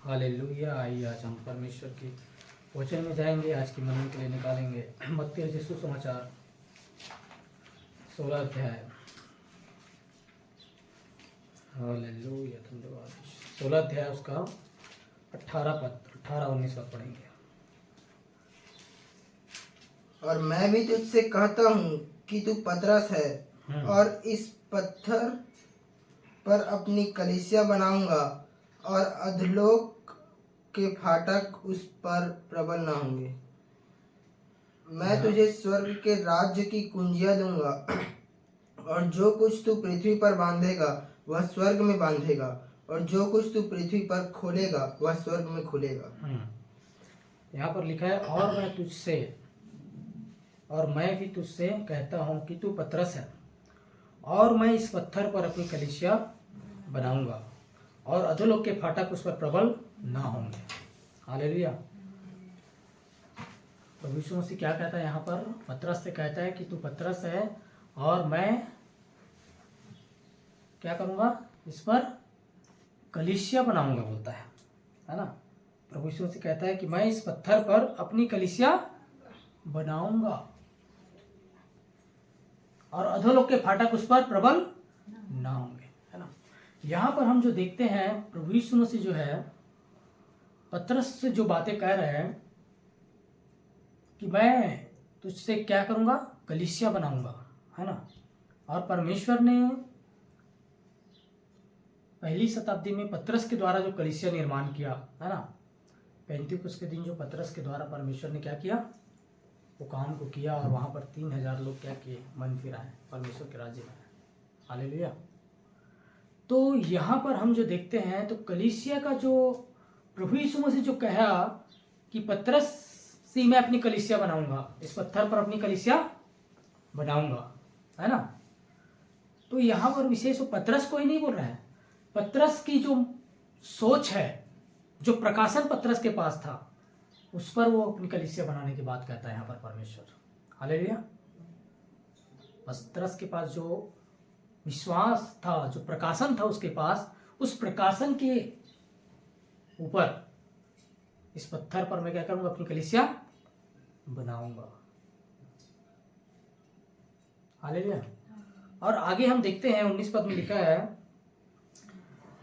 Hallelujah. आइए आज हम परमेश्वर के वचन में जाएंगे। आज की मनन के लिए निकालेंगे मत्ती रचित सुसमाचार 16 अध्याय। हालेलुया, धन्यवाद। 16 अध्याय उसका 18-19 पद पढ़ेंगे। और मैं भी तुझसे कहता हूँ कि तू पतरस है और इस पत्थर पर अपनी कलीसिया बनाऊंगा और अधोलोक के फाटक उस पर प्रबल न होंगे। मैं तुझे स्वर्ग के राज्य की कुंजियां दूंगा और जो कुछ तू पृथ्वी पर बांधेगा वह स्वर्ग में बांधेगा और जो कुछ तू पृथ्वी पर खोलेगा वह स्वर्ग में खुलेगा। यहाँ पर लिखा है और मैं भी तुझसे कहता हूँ कि तू पतरस है और मैं इस पत्थर पर अपनी कलीसिया बनाऊंगा और अधोलोक के फाटक उस पर प्रबल ना होंगे। हालेलुया। प्रभु यीशु मसीह क्या कहता है यहाँ पर? पतरस से कहता है कि तू पतरस है और मैं क्या करूंगा? इस पर कलीसिया बनाऊंगा बोलता है ना। प्रभु यीशु मसीह कहता है कि मैं इस पत्थर पर अपनी कलीसिया बनाऊंगा और अधोलोक के फाटक उस पर प्रबल ना होंगे, है ना। यहाँ पर हम जो देखते हैं, प्रभु यीशु मसीह जो है पतरस से जो बातें कह रहे हैं कि मैं तुझसे क्या करूंगा? कलीसिया बनाऊंगा, है ना। और परमेश्वर ने पहली शताब्दी में पतरस के द्वारा जो कलीसिया निर्माण किया, है ना, पेंतिकुस्त के दिन जो पतरस के द्वारा परमेश्वर ने क्या किया, वो काम को किया और वहां पर 3000 लोग क्या किए? मन फिराए, परमेश्वर के राज्य में। हालेलुया। तो यहाँ पर हम जो देखते हैं तो कलीसिया का जो प्रभु यीशु मसीह जो कहा कि पतरस से मैं अपनी कलीसिया बनाऊंगा, इस पत्थर पर अपनी कलीसिया बनाऊंगा, है ना। तो यहाँ पर विशेष पतरस को ही नहीं बोल रहा है। पतरस की जो सोच है, जो प्रकाशन पतरस के पास था, उस पर वो अपनी कलीसिया बनाने की बात कहता है यहाँ पर परमेश्वर। हालेलुया। पतरस के पास जो विश्वास था, जो प्रकाशन था उसके पास, उस प्रकाशन के ऊपर इस पत्थर पर मैं क्या करूंगा? अपनी कलीसिया बनाऊंगा। हालेलुया। और आगे हम देखते हैं 19 पद में लिखा है,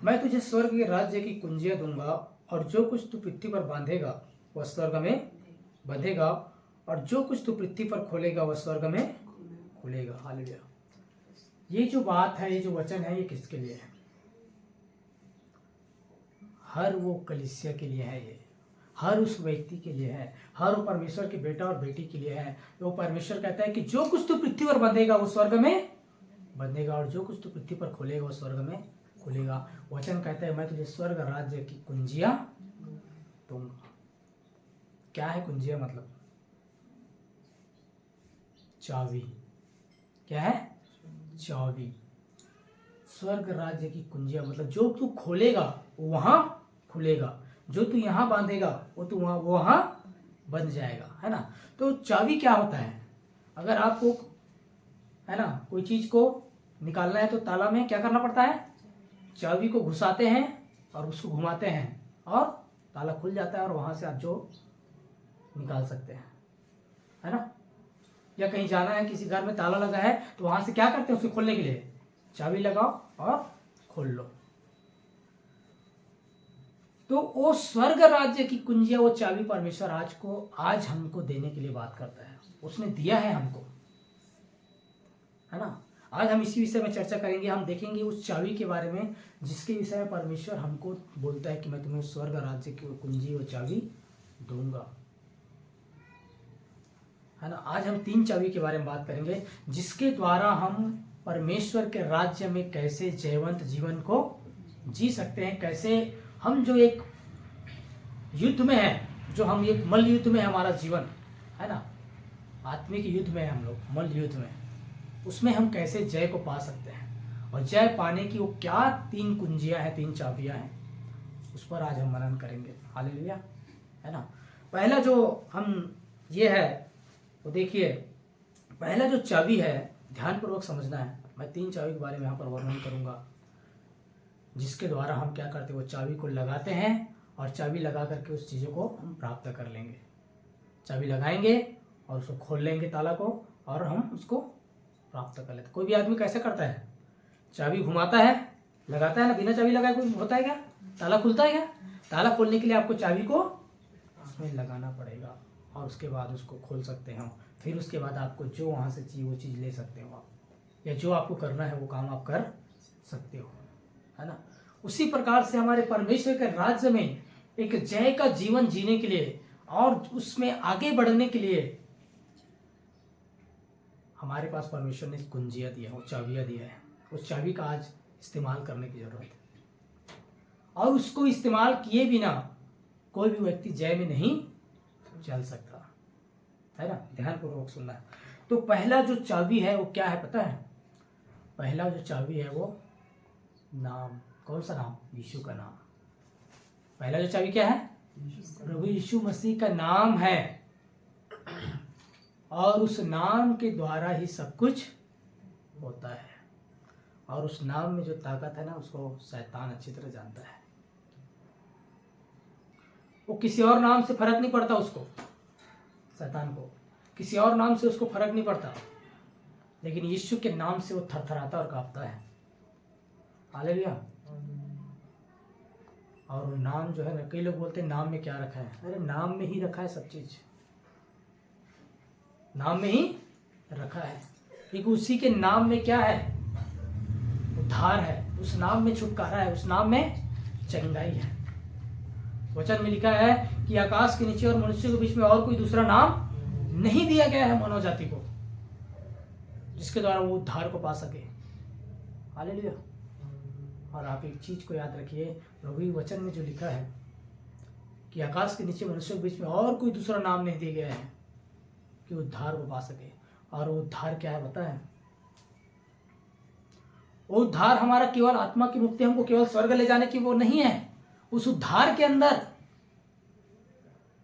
मैं तुझे स्वर्ग के राज्य की कुंजियां दूंगा और जो कुछ तू पृथ्वी पर बांधेगा वह स्वर्ग में बंधेगा और जो कुछ तू पृथ्वी पर खोलेगा वह स्वर्ग में खुलेगा। हालेलुया। ये जो बात है, ये जो वचन है, ये किसके लिए है? हर वो कलीसिया के लिए है, ये हर उस व्यक्ति के लिए है, हर वो परमेश्वर के बेटा और बेटी के लिए है। वो परमेश्वर कहता है कि जो कुछ तू पृथ्वी पर बंधेगा वो स्वर्ग में बंधेगा और जो कुछ तू पृथ्वी पर खोलेगा वो स्वर्ग में खुलेगा। वचन कहता है मैं तुझे स्वर्ग राज्य की कुंजियां दूंगा। क्या है कुंजिया? मतलब चाबी। क्या है? चाबी। स्वर्ग राज्य की कुंजिया मतलब जो तू खोलेगा वो वहां खुलेगा, जो तू यहाँ बांधेगा वो तू वहां बंध जाएगा, है ना। तो चाबी क्या होता है? अगर आपको, है ना, कोई चीज को निकालना है तो ताला में क्या करना पड़ता है? चाबी को घुसाते हैं और उसको घुमाते हैं और ताला खुल जाता है और वहां से आप जो निकाल सकते हैं, है ना। या कहीं जाना है, किसी घर में ताला लगा है तो वहां से क्या करते हैं? उसे खोलने के लिए चाबी लगाओ और खोल लो। तो वो स्वर्ग राज्य की कुंजिया, वो चाबी परमेश्वर आज हमको देने के लिए बात करता है। उसने दिया है हमको, है ना। आज हम इसी विषय में चर्चा करेंगे। हम देखेंगे उस चाबी के बारे में जिसके विषय में परमेश्वर हमको बोलता है कि मैं तुम्हें स्वर्ग राज्य की कुंजी और चाबी दूंगा, है ना। आज हम 3 चाबी के बारे में बात करेंगे जिसके द्वारा हम परमेश्वर के राज्य में कैसे जयवंत जीवन को जी सकते हैं, कैसे हम जो एक युद्ध में है, जो हम एक मल्ल युद्ध में है हमारा जीवन, है ना, आत्मिक युद्ध में है हम लोग, मल्ल युद्ध में, उसमें हम कैसे जय को पा सकते हैं। और जय पाने की वो क्या 3 कुंजियां हैं, 3 चाबियां हैं, उस पर आज हम मनन करेंगे। हालेलुया, है ना। पहला जो हम ये है वो देखिए, पहला जो चाबी है ध्यानपूर्वक समझना है। मैं 3 चाबी के बारे में यहाँ पर वर्णन करूंगा जिसके द्वारा हम क्या करते हैं? वो चाबी को लगाते हैं और चाबी लगा करके उस चीज़ों को हम प्राप्त कर लेंगे। चाबी लगाएंगे और उसको खोल लेंगे ताला को और हम उसको प्राप्त कर लेते। कोई भी आदमी कैसे करता है, चाबी घुमाता है, लगाता है ना, बिना चाबी लगाए कोई होता है क्या? ताला खुलता है क्या? ताला खोलने के लिए आपको चाबी को उसमें लगाना पड़ेगा और उसके बाद उसको खोल सकते हैं। फिर उसके बाद आपको जो वहाँ से चाहिए वो चीज़ ले सकते हो आप, या जो आपको करना है वो काम आप कर सकते हो, है ना। उसी प्रकार से हमारे परमेश्वर के राज्य में एक जय का जीवन जीने के लिए और उसमें आगे बढ़ने के लिए हमारे पास परमेश्वर ने कुंजियाँ दिया है, वो चाबियाँ दिया है। उस चाबी का आज इस्तेमाल करने की जरूरत है और उसको इस्तेमाल किए बिना कोई भी व्यक्ति जय में नहीं चल सकता, है ना। ध्यानपूर्वक सुनना है। तो पहला जो चाबी है वो क्या है पता है? पहला जो चाबी है वो नाम। कौन सा नाम? यीशु का नाम। पहला जो चाबी क्या है? प्रभु यीशु मसीह का नाम है और उस नाम के द्वारा ही सब कुछ होता है और उस नाम में जो ताकत है ना उसको शैतान अच्छी तरह जानता है। वो किसी और नाम से फर्क नहीं पड़ता उसको, शैतान को किसी और नाम से उसको फर्क नहीं पड़ता, लेकिन यीशु के नाम से वो थरथराता और कांपता है। हालेलुया। और वो नाम जो है ना, कई लोग बोलते हैं नाम में क्या रखा है। अरे नाम में ही रखा है सब चीज, नाम में ही रखा है। क्योंकि उसी के नाम में क्या है? उद्धार है, उस नाम में छुटकारा है, उस नाम में चंगाई है। वचन में लिखा है कि आकाश के नीचे और मनुष्य के बीच में और कोई दूसरा नाम नहीं दिया गया है मानव जाति को जिसके द्वारा वो उद्धार को पा सके। हालेलुया। और आप एक चीज को याद रखिए, प्रभु वचन में जो लिखा है कि आकाश के नीचे मनुष्य के बीच में और कोई दूसरा नाम नहीं दिया गया है कि उद्धार को पा सके। और वो उद्धार क्या है पता है? वो उद्धार हमारा केवल आत्मा की मुक्ति, हमको केवल स्वर्ग ले जाने की वो नहीं है। उस उद्धार के अंदर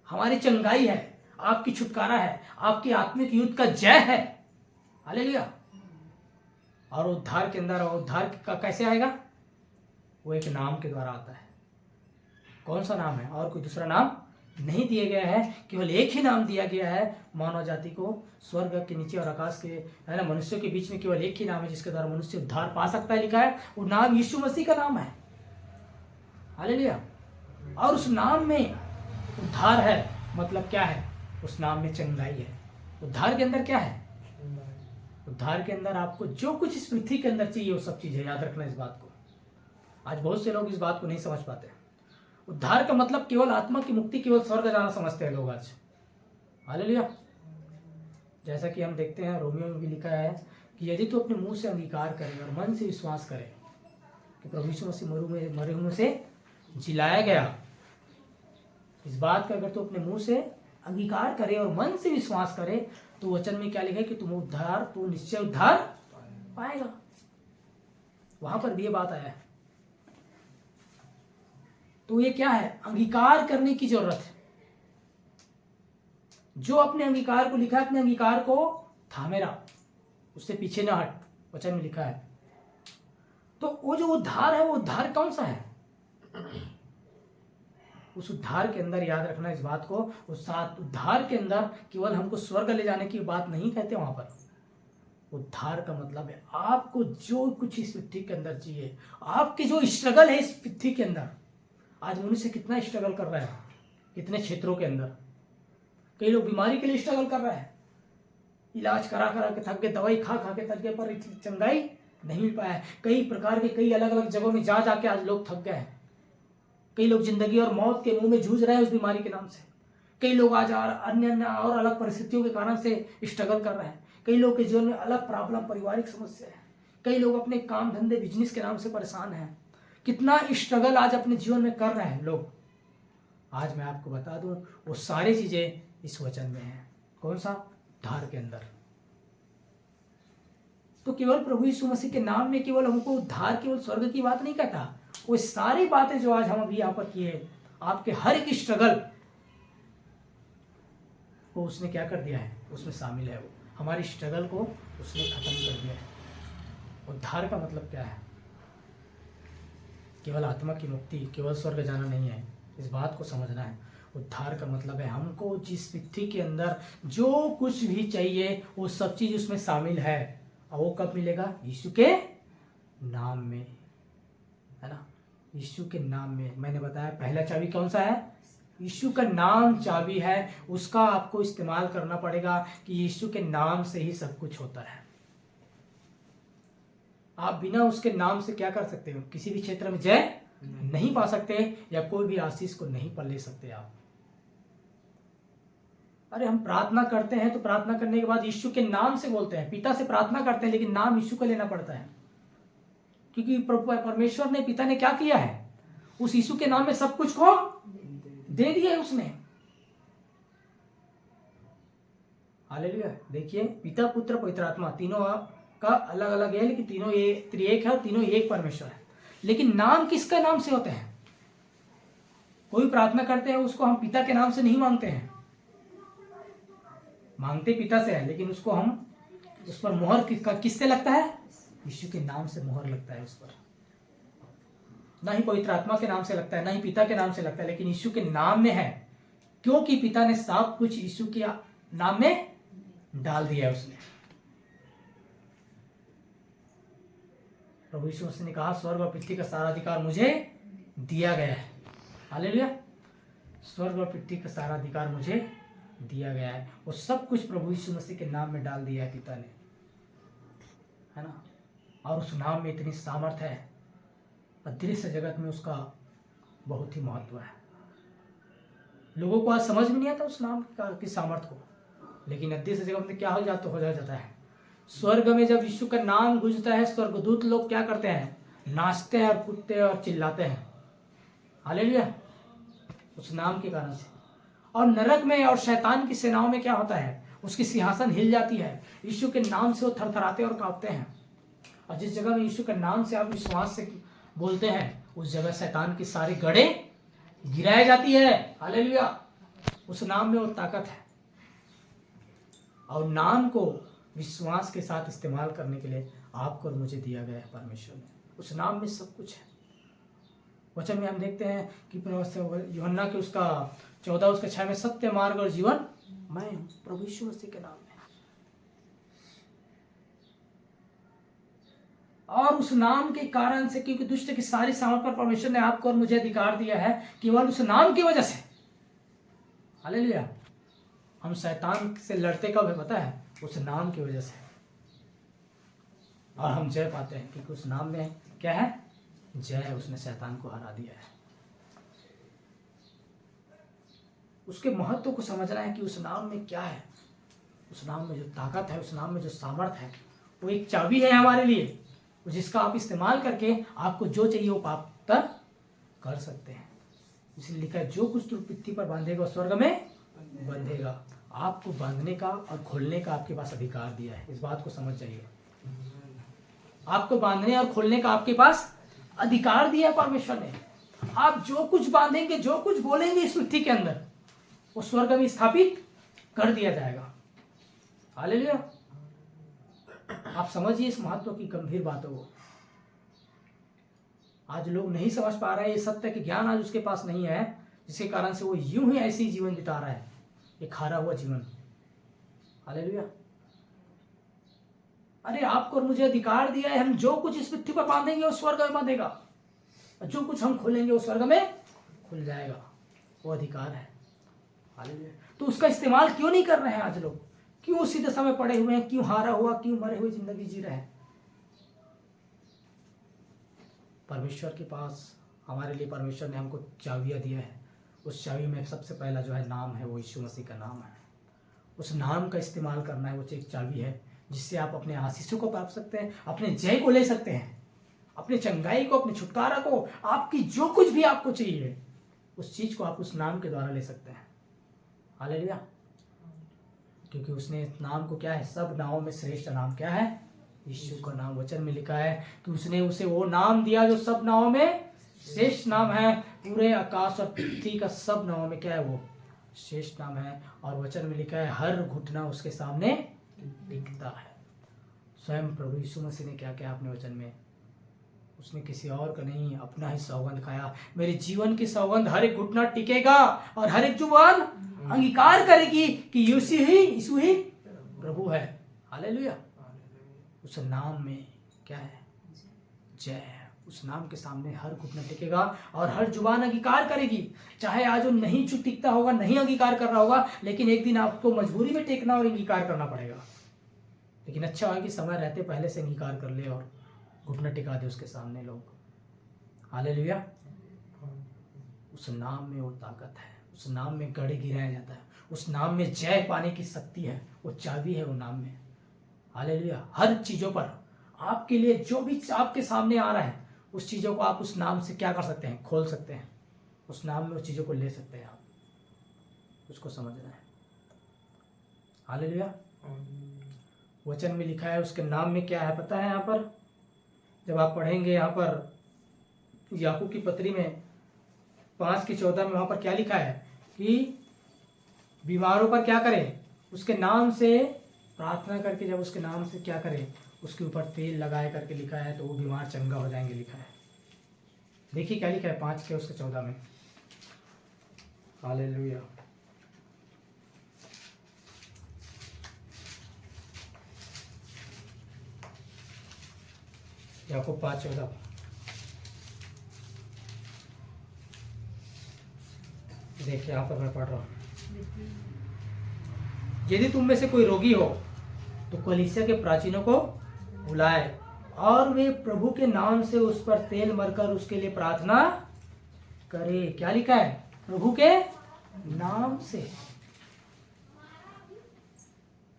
हमारी चंगाई है, आपकी छुटकारा है, आपकी आत्मिक युद्ध का जय है। हालेलुया। और उद्धार के अंदर, उद्धार का कैसे आएगा? वो एक नाम के द्वारा आता है। कौन सा नाम है? और कोई दूसरा नाम नहीं दिया गया है, केवल एक ही नाम दिया गया है मानव जाति को। स्वर्ग के नीचे और आकाश के, है ना, मनुष्यों के बीच में केवल एक ही नाम है जिसके द्वारा मनुष्य उद्धार पा सकता है। लिखा है वो नाम यीशु मसीह का नाम है। हालेलुया। और उस नाम में उद्धार है, मतलब क्या है? उस नाम में चंगाई है। उद्धार के अंदर क्या है? उद्धार के अंदर आपको जो कुछ इस पृथ्वी के अंदर चाहिए वो सब चीज है। याद रखना इस बात को। आज बहुत से लोग इस बात को नहीं समझ पाते। उद्धार का मतलब केवल आत्मा की मुक्ति, केवल स्वर्ग जाना समझते हैं लोग आज। हालेलुया। जैसा कि हम देखते हैं रोमियो में भी लिखा है कि यदि तू अपने मुंह से अंगीकार करे और मन से विश्वास करे कि प्रभु यीशु मसीह मरे हुए से जिलाया गया, इस बात का अगर तू अपने मुंह से अंगीकार करे और मन से विश्वास करे तो वचन में क्या लिखा है कि तुम उद्धार, तू निश्चय उद्धार पाएगा। वहां पर भी ये बात आया है। तो ये क्या है? अंगीकार करने की जरूरत है। जो अपने अंगीकार को लिखा है, अपने अंगीकार को थामे रहा, उससे पीछे ना हट, वचन में लिखा है। तो वो जो उद्धार है, वो उद्धार कौन सा है? उस उद्धार के अंदर याद रखना इस बात को, उस उद्धार के अंदर केवल हमको स्वर्ग ले जाने की बात नहीं कहते। वहां पर उद्धार का मतलब है आपको जो कुछ इस पृथ्वी के अंदर चाहिए, आपके जो स्ट्रगल है इस पृथ्वी के अंदर। आज मनुष्य कितना स्ट्रगल कर रहा है कितने क्षेत्रों के अंदर। कई लोग बीमारी के लिए स्ट्रगल कर रहा है, इलाज करा करा के थक गए, दवाई खा खा के थक गए, पर चंगाई नहीं मिल पाया है। कई प्रकार के, कई अलग अलग जगहों में जा जाके आज लोग थक गए हैं। कई लोग जिंदगी और मौत के मुंह में जूझ रहे हैं उस बीमारी के नाम से। कई लोग आज अन्य अन्य और अलग परिस्थितियों के कारण से स्ट्रगल कर रहे हैं। कई लोग के जीवन में अलग प्रॉब्लम, पारिवारिक समस्या है। कई लोग अपने काम धंधे, बिजनेस के नाम से परेशान हैं। कितना स्ट्रगल आज अपने जीवन में कर रहे हैं लोग। आज मैं आपको बता दूं, वो सारी चीजें इस वचन में है। कौन सा? उद्धार के अंदर। तो केवल प्रभु यीशु मसीह के नाम में केवल हमको उद्धार, केवल स्वर्ग की बात नहीं कहता। वो सारी बातें जो आज हम अभी यहाँ पर किए, आपके हर एक स्ट्रगल को उसने क्या कर दिया है, उसमें शामिल है। वो हमारी स्ट्रगल को उसने खत्म कर दिया है। उद्धार का मतलब क्या है? केवल आत्मा की मुक्ति, केवल स्वर्ग जाना नहीं है, इस बात को समझना है। उद्धार का मतलब है हमको जिस पृथ्वी के अंदर जो कुछ भी चाहिए वो सब चीज उसमें शामिल है। और वो कब मिलेगा? यीशु के नाम में, है ना। यीशु के नाम में। मैंने बताया पहला चाबी कौन सा है? यीशु का नाम चाबी है। उसका आपको इस्तेमाल करना पड़ेगा कि यीशु के नाम से ही सब कुछ होता है। आप बिना उसके नाम से क्या कर सकते हो? किसी भी क्षेत्र में जय नहीं पा सकते या कोई भी आशीष को नहीं पा ले सकते आप। अरे हम प्रार्थना करते हैं तो प्रार्थना करने के बाद यीशु के नाम से बोलते हैं, पिता से प्रार्थना करते हैं, लेकिन नाम यीशु का लेना पड़ता है, क्योंकि परमेश्वर ने, पिता ने क्या किया है? उस यीशु के नाम में सब कुछ को दे दिया है उसने। हालेलुया। देखिए पिता, पुत्र, पवित्र आत्मा तीनों का अलग अलग है, लेकिन तीनों ये त्रिएक है और तीनों एक परमेश्वर है। लेकिन नाम किसका नाम से होते हैं? कोई प्रार्थना करते हैं उसको हम पिता के नाम से नहीं मांगते हैं, मांगते पिता से है, लेकिन उसको हम उस पर मोहर किससे लगता है? यीशु के नाम से मोहर लगता है उस पर। ना ही पवित्र आत्मा के नाम से लगता है, ना ही पिता के नाम से लगता है, लेकिन यीशु के नाम में है, क्योंकि पिता ने सब कुछ यीशु के नाम में डाल दिया है उसने। प्रभु यीशु मसीह ने कहा स्वर्ग और पृथ्वी का सारा अधिकार मुझे दिया गया है। हालेलुया। स्वर्ग और पृथ्वी का सारा अधिकार मुझे दिया गया है। वो सब कुछ प्रभु यीशु मसीह के नाम में डाल दिया है पिता ने, है ना। और उस नाम में इतनी सामर्थ है, अदृश्य जगत में उसका बहुत ही महत्व है। लोगों को आज समझ में नहीं आता उस नाम की सामर्थ को, लेकिन अदृश्य जगत में क्या हो जाता है। स्वर्ग में जब यीशु का नाम गूंजता है, स्वर्गदूत लोग क्या करते हैं? नाचते हैं और कूदते हैं और चिल्लाते हैं। हालेलुया। उस नाम के कारण से। और नरक में और शैतान की सेनाओं में क्या होता है? उसकी सिंहासन हिल जाती है। यीशु के नाम से वो थरथराते और कांपते हैं। और जिस जगह में यीशु के नाम से आप विश्वास से बोलते हैं, उस जगह शैतान की सारी गड़े गिराई जाती है। हालेलुया। उस नाम में वो ताकत है। और नाम को विश्वास के साथ इस्तेमाल करने के लिए आपको और मुझे दिया गया है परमेश्वर ने। उस नाम में सब कुछ है। वचन में हम देखते हैं कि यूहन्ना के उसका 14 उसका 6 में सत्य, मार्ग और जीवन मैं हूं, प्रभु यीशु मसीह के नाम में। और उस नाम के कारण से, क्योंकि दुष्ट की सारी सामर्थ पर परमेश्वर ने आपको और मुझे अधिकार दिया है, केवल उस नाम की वजह से। हालेलुया। हम शैतान से लड़ते कब है पता है? उस नाम की वजह से। और हम जय पाते हैं क्योंकि उस नाम में क्या है? जय। उसने शैतान को हरा दिया है। उसके महत्व को समझना है कि उस नाम में क्या है। उस नाम में जो ताकत है, उस नाम में जो सामर्थ है, वो एक चाबी है हमारे लिए, जिसका आप इस्तेमाल करके आपको जो चाहिए वो प्राप्त कर सकते हैं। इसलिए लिखा है जो कुछ तू पृथ्वी पर बांधेगा स्वर्ग में बंधेगा। आपको बांधने का और खोलने का आपके पास अधिकार दिया है। इस बात को समझ जाइए। आपको बांधने और खोलने का आपके पास अधिकार दिया है परमेश्वर ने। आप जो कुछ बांधेंगे, जो कुछ बोलेंगे इस पृथ्वी के अंदर, वो स्वर्ग में स्थापित कर दिया जाएगा। हालेलुया। आप समझिए इस महत्व की गंभीर बातों को। आज लोग नहीं समझ पा रहे हैं, ये सत्य के ज्ञान आज उसके पास नहीं है, जिसके कारण से वो यूं ही ऐसे ही जीवन बिता रहा है, एक हारा हुआ जीवन। हालेलुया। अरे आपको और मुझे अधिकार दिया है, हम जो कुछ इस पृथ्वी पर बांधेंगे वो स्वर्ग में बांधेगा, और जो कुछ हम खोलेंगे वो स्वर्ग में खुल जाएगा। वो अधिकार है। हालेलुया। तो उसका इस्तेमाल क्यों नहीं कर रहे हैं आज लोग? क्यों उसी दशा में पड़े हुए हैं? क्यों हारा हुआ, क्यों मरे हुए जिंदगी जी रहे हैं? परमेश्वर के पास हमारे लिए परमेश्वर ने हमको चाबियां दिया है। उस चाबी में सबसे पहला जो है नाम है, वो यीशु मसीह का नाम है। उस नाम का इस्तेमाल करना है, वो एक चाबी है जिससे आप अपने आशीषों को प्राप्त सकते हैं, अपने जय को ले सकते हैं, अपने चंगाई को, अपने छुटकारा को, आपकी जो कुछ भी आपको चाहिए उस चीज को आप उस नाम के द्वारा ले सकते हैं। हालेलुया। क्योंकि उसने नाम को क्या है? सब नामों में श्रेष्ठ नाम क्या है? यीशु का नाम। वचन में लिखा है कि उसने उसे वो नाम दिया जो सब नामों में श्रेष्ठ नाम है। पूरे आकाश और पृथ्वी का सब नामों में क्या है? वो श्रेष्ठ नाम है। और वचन में लिखा है हर घुटना उसके सामने टिकता है। स्वयं प्रभु यीशु मसीह ने क्या क्या अपने वचन में उसने किसी और का नहीं, अपना ही सौगंध खाया। मेरे जीवन की सौगंध, हर एक घुटना टिकेगा और हर एक जुबान अंगीकार करेगी कि यीशु ही प्रभु है। हालेलुया। उस नाम में क्या है? जय है। उस नाम के सामने हर घुटना टिकेगा और हर जुबान अंगीकार करेगी। चाहे आज वो नहीं टिकता होगा, नहीं अंगीकार कर रहा होगा, लेकिन एक दिन आपको मजबूरी में टेकना और अंगीकार करना पड़ेगा। लेकिन अच्छा है कि समय रहते पहले से अंगीकार कर ले और घुटना टिका दे उसके सामने लोग। हालेलुया। उस नाम में वो ताकत है, उस नाम में गड़े गिराया जाता है, उस नाम में जय पाने की शक्ति है, वो चाबी है वो नाम में। हालेलुया। हर चीजों पर आपके लिए जो भी आपके सामने आ रहा है, उस चीजों को आप उस नाम से क्या कर सकते हैं? खोल सकते हैं। उस नाम में उस चीजों को ले सकते हैं आप। उसको समझना है। हालेलुया। वचन में लिखा है उसके नाम में क्या है पता है? यहाँ पर जब आप पढ़ेंगे, यहाँ पर याकूब की पत्री में 5:14 में वहां पर क्या लिखा है कि बीमारों पर क्या करें? उसके नाम से प्रार्थना करके, जब उसके नाम से क्या करें? उसके ऊपर तेल लगाए करके लिखा है, तो वो बीमार चंगा हो जाएंगे लिखा है। देखिए क्या लिखा है 5:14 में। हालेलुया। याकूब 5:14। देखिए यहाँ पर मैं पढ़ रहा हूँ। यदि तुम में से कोई रोगी हो तो कलीसिया के प्राचीनों को बुलाए और वे प्रभु के नाम से उस पर तेल मरकर उसके लिए प्रार्थना करे। क्या लिखा है? प्रभु के नाम से।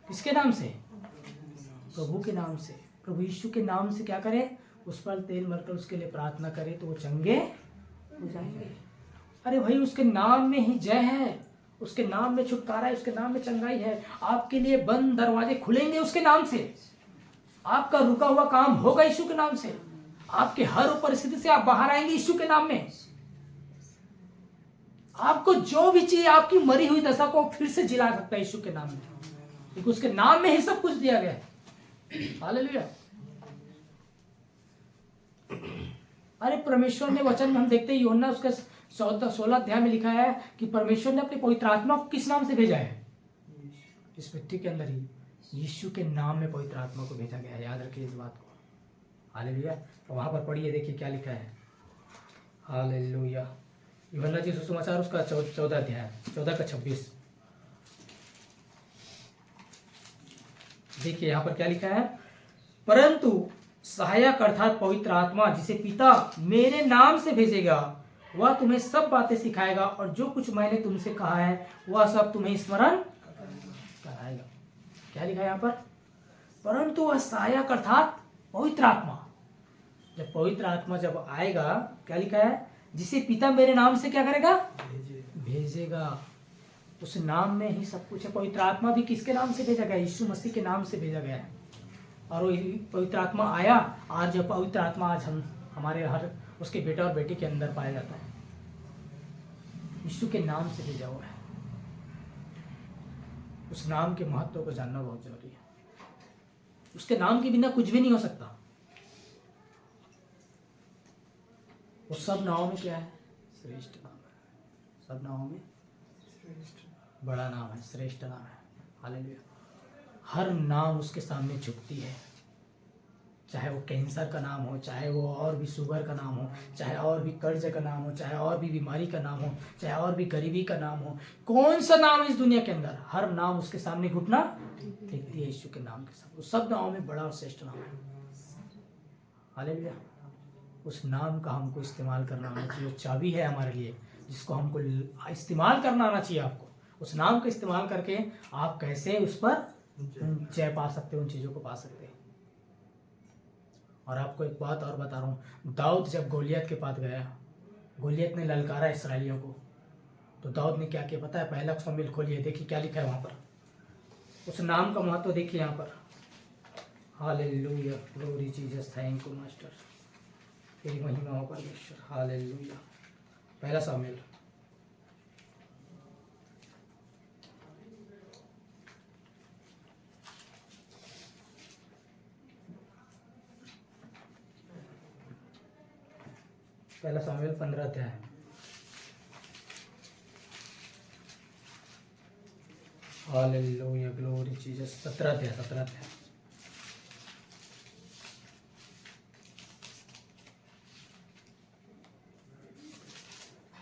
किसके नाम से? प्रभु के नाम से। प्रभु यीशु के नाम से क्या करे? उस पर तेल मरकर उसके लिए प्रार्थना करे तो वो चंगे हो जाएंगे। अरे भाई, उसके नाम में ही जय है, उसके नाम में छुटकारा है, उसके नाम में चंगाई है। आपके लिए बंद दरवाजे खुलेंगे उसके नाम से। आपका रुका हुआ काम होगा यीशु के नाम से। आपके हर परिस्थिति से आप बाहर आएंगे यीशु के नाम में। आपको जो भी चाहिए, आपकी मरी हुई दशा को फिर से जिला सकता है यीशु के नाम में, क्योंकि उसके नाम में ही सब कुछ दिया गया है। हालेलुया। अरे परमेश्वर ने वचन में हम देखते हैं, यूहन्ना उसके 16 अध्याय में लिखा है कि परमेश्वर ने अपने पवित्र आत्मा को किस नाम से भेजा है? इस मिट्टी के अंदर ही यीशु के नाम में पवित्र आत्मा को भेजा गया है। याद रखिए इस बात को। हालेलुया। तो वहां पर पढ़िए, देखिए क्या लिखा है। हालेलुया। यूहन्ना जी सुसमाचार उसका 14 अध्याय 14:26। देखिए यहाँ पर क्या लिखा है। परंतु सहायक अर्थात पवित्र आत्मा जिसे पिता मेरे नाम से भेजेगा, वह तुम्हें सब बातें सिखाएगा और जो कुछ मैंने तुमसे कहा है वह सब तुम्हें स्मरण कराएगा। क्या लिखा है यहाँ पर? परंतु वह सहायक अर्थात पवित्र आत्मा, जब पवित्र आत्मा जब आएगा, क्या लिखा है? जिसे पिता मेरे नाम से क्या करेगा? भेजेगा। उस नाम में ही सब कुछ है। पवित्र आत्मा भी किसके नाम से भेजा गया? यीशु मसीह के नाम से भेजा गया है। और वो पवित्र आत्मा आया, आज जो पवित्र आत्मा आज हम हमारे हर उसके बेटा और बेटी के अंदर पाया जाता है, यीशु के नाम से भेजा हुआ है। उस नाम के महत्व को जानना बहुत जरूरी है। उसके नाम के बिना कुछ भी नहीं हो सकता। वो सब नामों में क्या है? श्रेष्ठ नाम है। सब नामों में बड़ा नाम है, श्रेष्ठ नाम है। हालेलुया। हर नाम उसके सामने झुकती है। चाहे वो कैंसर का नाम हो, चाहे वो और भी शुगर का नाम हो, चाहे और भी कर्ज का नाम हो, चाहे और भी बीमारी का नाम हो, चाहे और भी गरीबी का नाम हो, कौन सा नाम है इस दुनिया के अंदर, हर नाम उसके सामने घुटना टेकती है यीशु के नाम के साथ। वो सब नामों में बड़ा और श्रेष्ठ नाम है। हालेलुया। उस नाम का हमको इस्तेमाल करना आना चाहिए। चाबी है हमारे लिए, जिसको हमको इस्तेमाल करना आना चाहिए। आपको उस नाम का इस्तेमाल करके आप कैसे उस पर जय पा सकते हो, उन चीजों को पा सकते हैं। और आपको एक बात और बता रहा हूँ, दाऊद जब गोलियत के पास गया, गोलियत ने ललकारा इसराइलियों को, तो दाऊद ने क्या किया पता है? पहला शमूएल खोलिए, देखिए क्या लिखा है वहां पर। उस नाम का महत्व देखिए यहाँ पर। Hallelujah, glory Jesus, thank you master, तेरी महिमा हो परमेश्वर। हालेलुया। पहला शमूएल पहला सामुएल 15 अध्याय। Hallelujah, glory Jesus. 17 अध्याय, 17 अध्याय।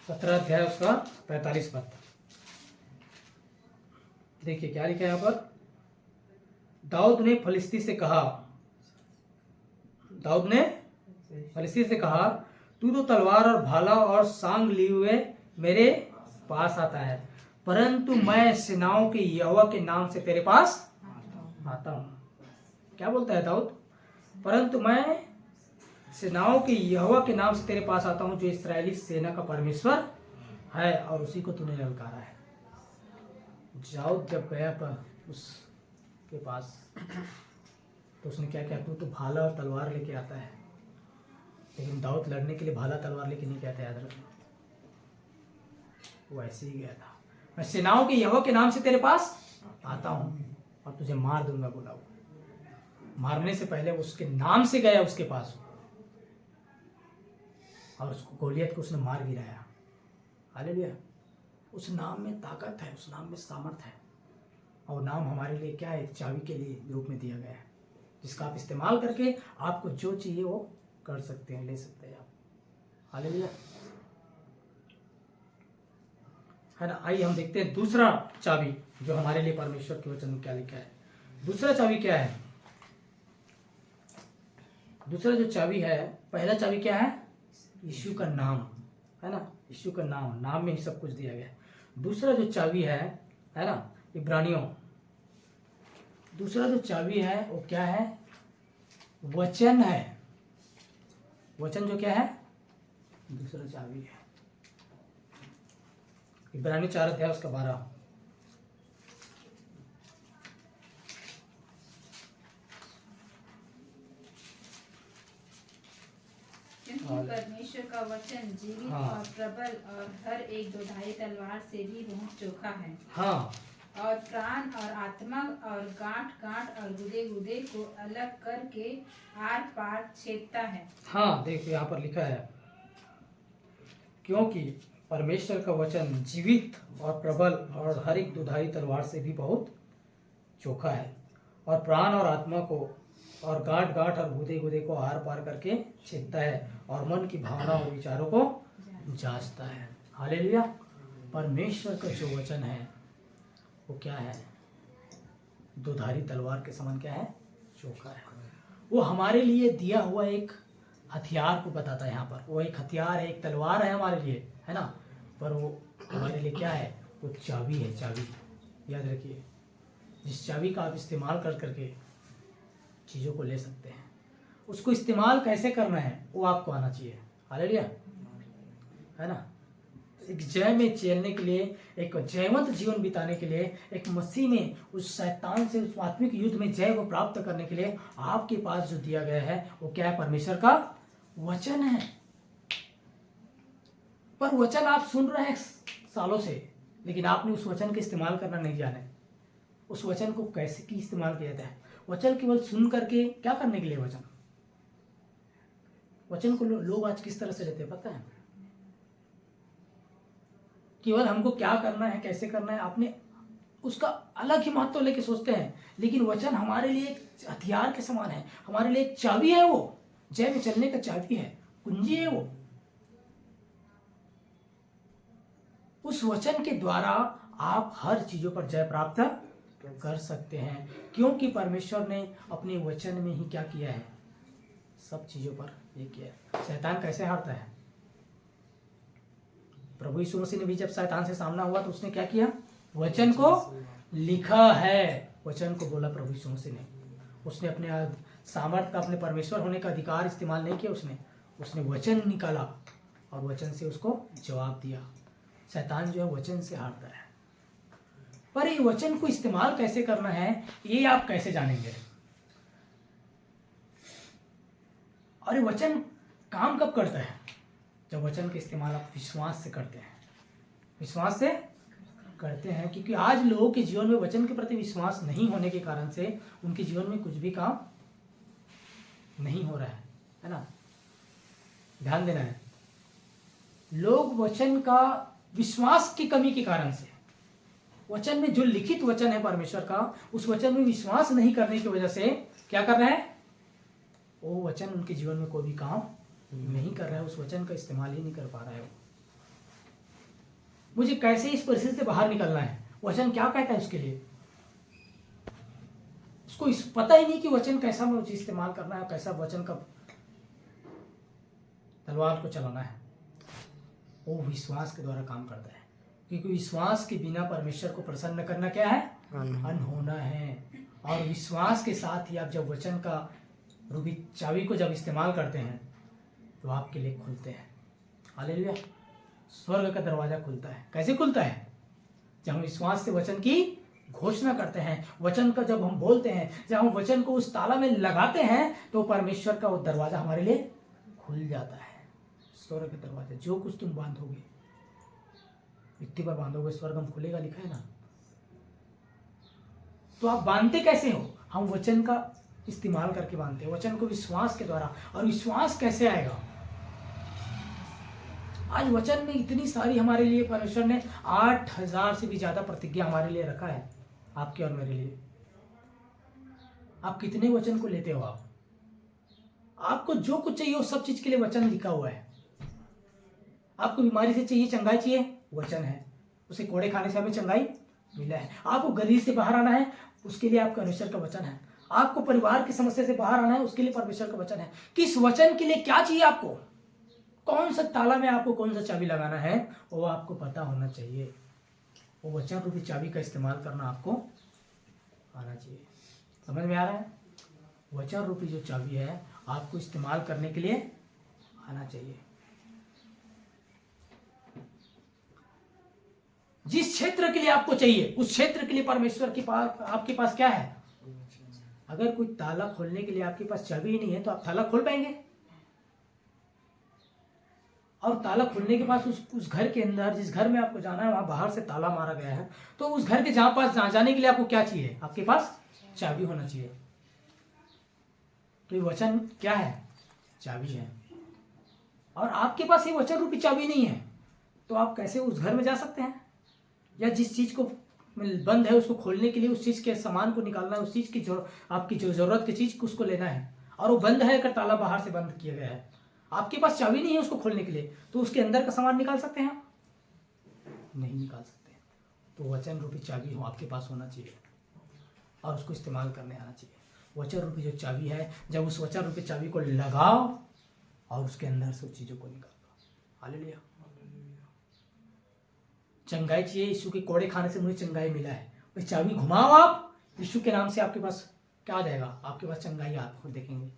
सत्रह अध्याय उसका 45 पद। देखिए क्या लिखा है यहाँ पर। दाऊद ने फलिस्ती से कहा, दाऊद ने फलिस्ती से कहा, तू तो तलवार और भाला और सांग लिए हुए मेरे पास आता है, परंतु मैं सेनाओं के यहोवा के नाम से तेरे पास आता हूँ। क्या बोलता है दाऊद? परंतु मैं सेनाओं के यहोवा के नाम से तेरे पास आता हूँ, जो इस्राएली सेना का परमेश्वर है, और उसी को तूने ललकारा है। दाऊद जब गया पर उसके पास, तो उसने क्या किया? तू तो भाला और तलवार लेके आता है, लेकिन दाऊद लड़ने के लिए भाला तलवार लेके नहीं गया था, याद रखना। वो ऐसे ही गया था, मैं सेनाओं के यहोवा के नाम से तेरे पास आता हूँ और तुझे मार दूंगा। बोला वो मारने से पहले उसके नाम से गया उसके पास, और उसको गोलियत को उसने मार गिराया। हालेलुया। उस नाम में ताकत है, उस नाम में सामर्थ है, और नाम हमारे लिए क्या है? एक चाबी के लिए रूप में दिया गया है, जिसका आप इस्तेमाल करके आपको जो चाहिए वो कर सकते हैं, ले सकते हैं आप। हालेलुया, है ना। आइए हम देखते हैं दूसरा चाबी जो हमारे लिए परमेश्वर के वचन में क्या लिखा है। दूसरा चाबी क्या है? दूसरा जो चाबी है, पहला चाबी क्या है? यीशु का नाम, है ना। यीशु का नाम, नाम में ही सब कुछ दिया गया है। दूसरा जो चाबी है ना, इब्रानियों, दूसरा जो चाबी है वो क्या है? वचन है। वचन जो क्या है? दूसरा चाबी है। इब्रानी 4 अध्याय उसका 12। क्योंकि परमेश्वर का वचन जीवित और प्रबल और हर एक दोधारी तलवार से भी बहुत चोखा है। हाँ, और प्राण और आत्मा और गांठ गांठ और गुदे गुदे को अलग करके आर पार छेदता है। हाँ, देखो यहाँ पर लिखा है, क्योंकि परमेश्वर का वचन जीवित और प्रबल और हर एक दुधारी तलवार से भी बहुत चोखा है, और प्राण और आत्मा को और गांठ गांठ और गुदे गुदे को आर पार करके छेदता है, और मन की भावना और विचारों को जांचता है। हालेलुया। परमेश्वर का जो वचन है वो क्या है? दुधारी तलवार के समान क्या है? चोखा है। वो हमारे लिए दिया हुआ एक हथियार को बताता है। यहाँ पर वो एक हथियार है, एक तलवार है हमारे लिए, है ना। पर वो हमारे लिए क्या है? वो चाबी है। चाबी याद रखिए, जिस चाबी का आप इस्तेमाल कर करके चीज़ों को ले सकते हैं। उसको इस्तेमाल कैसे करना है वो आपको आना चाहिए। हालेलुया, है ना। एक जय में चलने के लिए, एक जयवंत जीवन बिताने के लिए, एक मसीह में उस शैतान से, उस आत्मिक युद्ध में जय को प्राप्त करने के लिए आपके पास जो दिया गया है वो क्या है? परमेश्वर का वचन है। पर वचन आप सुन रहे हैं सालों से, लेकिन आपने उस वचन का इस्तेमाल करना नहीं जाने। उस वचन को कैसे की इस्तेमाल किया जाता है? वचन केवल सुन करके क्या करने के लिए? वचन को लोग आज किस तरह से लेते हैं पता है? केवल हमको क्या करना है, कैसे करना है, आपने उसका अलग ही महत्व लेके सोचते हैं। लेकिन वचन हमारे लिए एक हथियार के समान है, हमारे लिए एक चाबी है। वो जय में चलने का चाबी है, कुंजी है वो। उस वचन के द्वारा आप हर चीजों पर जय प्राप्त कर सकते हैं, क्योंकि परमेश्वर ने अपने वचन में ही क्या किया है? सब चीजों पर ये किया है। शैतान कैसे हारता है? प्रभु यीशु मसीह ने भी जब शैतान से सामना हुआ तो उसने क्या किया? वचन को लिखा है, वचन को बोला प्रभु यीशु मसीह ने। उसने अपने सामर्थ का, अपने परमेश्वर होने का अधिकार इस्तेमाल नहीं किया। उसने वचन निकाला और वचन से उसको जवाब दिया। शैतान जो है वचन से हारता है। पर ये वचन को इस्तेमाल कैसे करना है ये आप कैसे जानेंगे? और ये वचन काम कब करता है? जब वचन का इस्तेमाल आप विश्वास से करते हैं। विश्वास से करते हैं, क्योंकि आज लोगों के जीवन में वचन के प्रति विश्वास नहीं होने के कारण से उनके जीवन में कुछ भी काम नहीं हो रहा है ना। ध्यान देना है, लोग वचन का विश्वास की कमी के कारण से, वचन में जो लिखित वचन है परमेश्वर का, उस वचन में विश्वास नहीं करने की वजह से क्या कर रहे हैं, वो वचन उनके जीवन में कोई भी काम नहीं कर रहा है, उस वचन का इस्तेमाल ही नहीं कर पा रहा है। मुझे कैसे इस परिस्थिति से बाहर निकलना है, वचन क्या कहता है उसके लिए, उसको पता ही नहीं कि वचन कैसा मुझे इस्तेमाल करना है, कैसा वचन का तलवार को चलाना है। वो विश्वास के द्वारा काम करता है, क्योंकि विश्वास के बिना परमेश्वर को प्रसन्न करना क्या है, अनहोना है। और विश्वास के साथ ही आप जब वचन का रूपी चाबी को जब इस्तेमाल करते हैं तो आपके लिए खुलते हैं। हालेलुया। स्वर्ग का दरवाजा खुलता है। कैसे खुलता है, जब हम विश्वास से वचन की घोषणा करते हैं, वचन का जब हम बोलते हैं, जब हम वचन को उस ताला में लगाते हैं, तो परमेश्वर का वो दरवाजा हमारे लिए खुल जाता है। स्वर्ग का दरवाजा, जो कुछ तुम बांधोगे मिट्टी पर बांधोगे स्वर्ग में खुलेगा, लिखा है ना। तो आप बांधते कैसे हो, हम वचन का इस्तेमाल करके बांधते हैं, वचन को विश्वास के द्वारा। और विश्वास कैसे आएगा, आज वचन में इतनी सारी हमारे लिए परमेश्वर ने 8000 से भी ज्यादा प्रतिज्ञा हमारे लिए रखा है, आपके और मेरे लिए। आप कितने वचन को लेते हो, आपको जो कुछ चाहिए वो सब चीज के लिए वचन लिखा हुआ है। आपको बीमारी से चाहिए, चंगाई चाहिए, वचन है, उसे कोड़े खाने से हमें चंगाई मिला है। आपको गरीब से बाहर आना है, उसके लिए आपका परमेश्वर का वचन है। आपको परिवार की समस्या से बाहर आना है, उसके लिए परमेश्वर का वचन है। किस वचन के लिए क्या चाहिए, आपको कौन सा ताला में आपको कौन सा चाबी लगाना है, वो आपको पता होना चाहिए। वो वचन रूपी चाबी का इस्तेमाल करना आपको आना चाहिए। समझ में आ रहा है, वचन रूपी जो चाबी है आपको इस्तेमाल करने के लिए आना चाहिए। जिस क्षेत्र के लिए आपको चाहिए, उस क्षेत्र के लिए परमेश्वर के पास, आपके पास क्या है। अगर कोई ताला खोलने के लिए आपके पास चाबी ही नहीं है, तो आप ताला खोल पाएंगे। और ताला खोलने के पास उस घर के अंदर, जिस घर में आपको जाना है, वहां बाहर से ताला मारा गया है, तो उस घर के जहां जाने के लिए आपको क्या चाहिए, आपके पास चाबी होना चाहिए। तो ये वचन क्या है, चाबी है। और आपके पास ये वचन रूपी चाबी नहीं है, तो आप कैसे उस घर में जा सकते हैं, या जिस चीज को बंद है उसको खोलने के लिए, उस चीज के सामान को निकालना है, उस चीज की जो आपकी जो जरूरत की चीज उसको लेना है, और वो बंद है, अगर ताला बाहर से बंद किया गया है, आपके पास चाबी नहीं है उसको खोलने के लिए, तो उसके अंदर का सामान निकाल सकते हैं, नहीं निकाल सकते। तो वचन रूपी चाबी हो आपके पास होना चाहिए, और उसको इस्तेमाल करने आना चाहिए। वचन रूपी जो चाबी है, जब उस वचन रूपी चाबी को लगाओ और उसके अंदर से चीजों को निकालो। हालेलुया। चंगाई चाहिए, यीशु के कोड़े खाने से मुझे चंगाई मिला है, वो चाबी घुमाओ आप, यीशु के नाम से आपके पास क्या आ जाएगा, आपके पास चंगाई आपको देखेंगे।